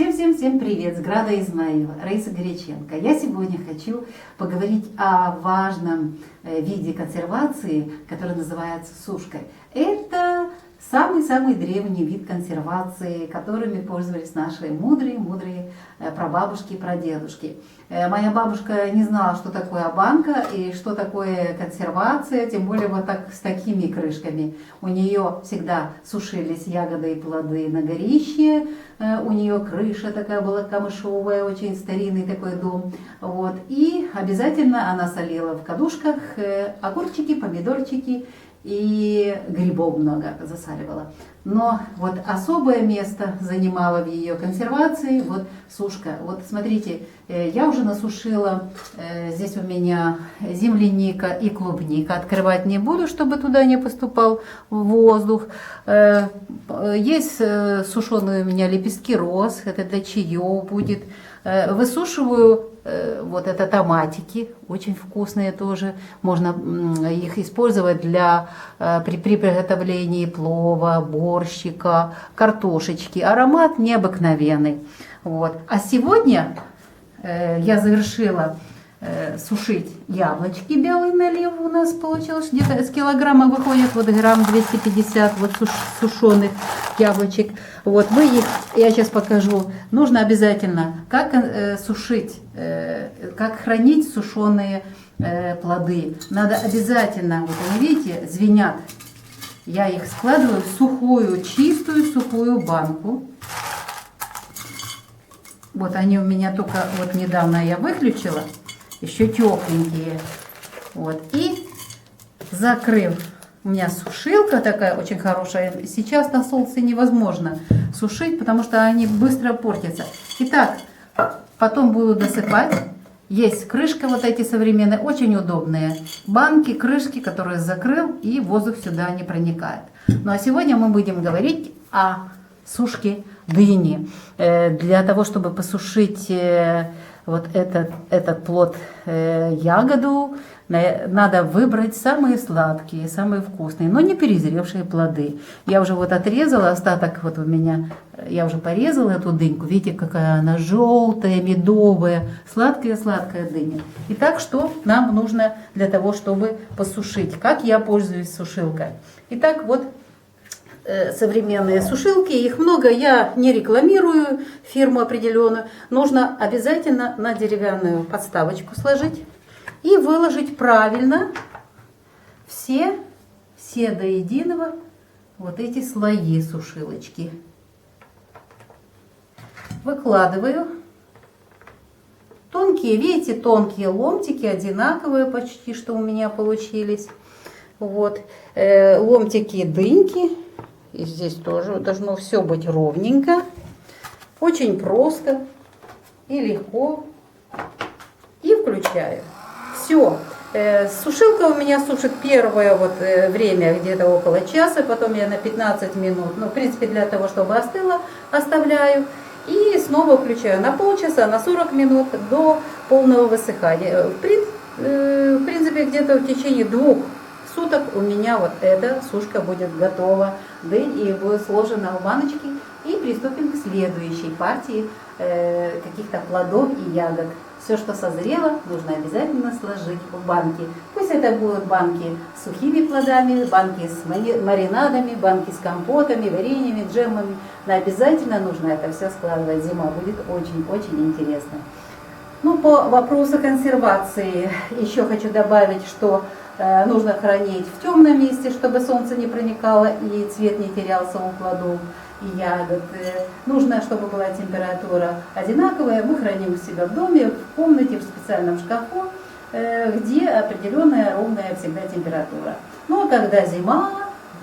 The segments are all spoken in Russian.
Всем привет! С Града Измаила, Раиса Горяченко. Я сегодня хочу поговорить о важном виде консервации, который называется сушкой. Это самый-самый древний вид консервации, которыми пользовались наши мудрые прабабушки и прадедушки. Моя бабушка не знала, что такое банка и что такое консервация, тем более вот так с такими крышками. У нее всегда сушились ягоды и плоды на горище, у нее крыша такая была камышовая, очень старинный такой дом. Вот. И обязательно она солила в кадушках огурчики, помидорчики и грибов много засаливала. Но вот особое место занимала в ее консервации вот сушка. Вот смотрите, я уже насушила, здесь у меня земляника и клубника. Открывать не буду, чтобы туда не поступал воздух. Есть сушеные у меня лепестки роз, это для чаев будет. Высушиваю вот это томатики, очень вкусные тоже. Можно их использовать при приготовлении плова, борщика, картошечки. Аромат необыкновенный. Вот. А сегодня я завершила сушить яблочки, белый налив у нас получилось. Где-то с килограмма выходит вот грамм 250 вот сушеных яблочек. Вот я сейчас покажу. Нужно обязательно, как сушить, как хранить сушеные плоды. Надо обязательно, вот они, видите, звенят. Я их складываю в сухую, чистую сухую банку. Вот они у меня только вот недавно я выключила. Еще тепленькие. Вот. И закрыв, у меня сушилка такая очень хорошая. Сейчас на солнце невозможно сушить, потому что они быстро портятся. Итак, потом буду досыпать. Есть крышка вот эти современные, очень удобные. Банки, крышки, которые закрыл, и воздух сюда не проникает. Ну а сегодня мы будем говорить о сушке дыни. Для того, чтобы посушить вот этот плод, ягоду, надо выбрать самые сладкие, самые вкусные, но не перезревшие плоды. Я уже вот отрезала остаток, вот у меня, я уже порезала эту дыньку. Видите, какая она желтая, медовая, сладкая дыня. Итак, что нам нужно для того, чтобы посушить? Как я пользуюсь сушилкой? Итак, вот современные сушилки, их много, я не рекламирую фирму определенную. Нужно обязательно на деревянную подставочку сложить и выложить правильно все до единого вот эти слои сушилочки. Выкладываю. Тонкие, видите, тонкие ломтики, одинаковые почти, что у меня получились. Вот. Ломтики дыньки. И здесь тоже должно все быть ровненько. Очень просто и легко. И включаю. Все. Сушилка у меня сушит первое время где-то около часа. Потом я на 15 минут, в принципе, для того, чтобы остыло, оставляю. И снова включаю на полчаса, на 40 минут до полного высыхания. В принципе, где-то в течение 2 суток у меня вот эта сушка будет готова, и будет сложена в баночки. И приступим к следующей партии каких-то плодов и ягод. Все, что созрело, нужно обязательно сложить в банки. Пусть это будут банки с сухими плодами, банки с маринадами, банки с компотами, вареньями, джемами. Но обязательно нужно это все складывать. Зима будет очень-очень интересно. Ну, по вопросу консервации еще хочу добавить, что нужно хранить в темном месте, чтобы солнце не проникало и цвет не терялся у плодов и ягод. Нужно, чтобы была температура одинаковая. Мы храним у себя в доме, в комнате, в специальном шкафу, где определенная ровная всегда температура. Ну, а когда зима,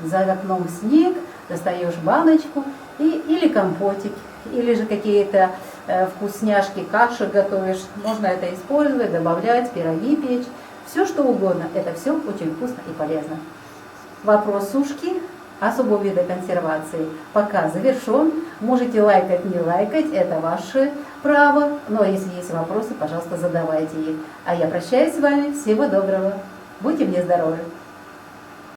за окном снег, достаешь баночку или компотик, или же какие-то вкусняшки, каши готовишь. Можно это использовать, добавлять, пироги печь. Все что угодно, это все очень вкусно и полезно. Вопрос сушки особого вида консервации пока завершен. Можете лайкать, не лайкать, это ваше право. Но если есть вопросы, пожалуйста, задавайте их. А я прощаюсь с вами. Всего доброго. Будьте мне здоровы.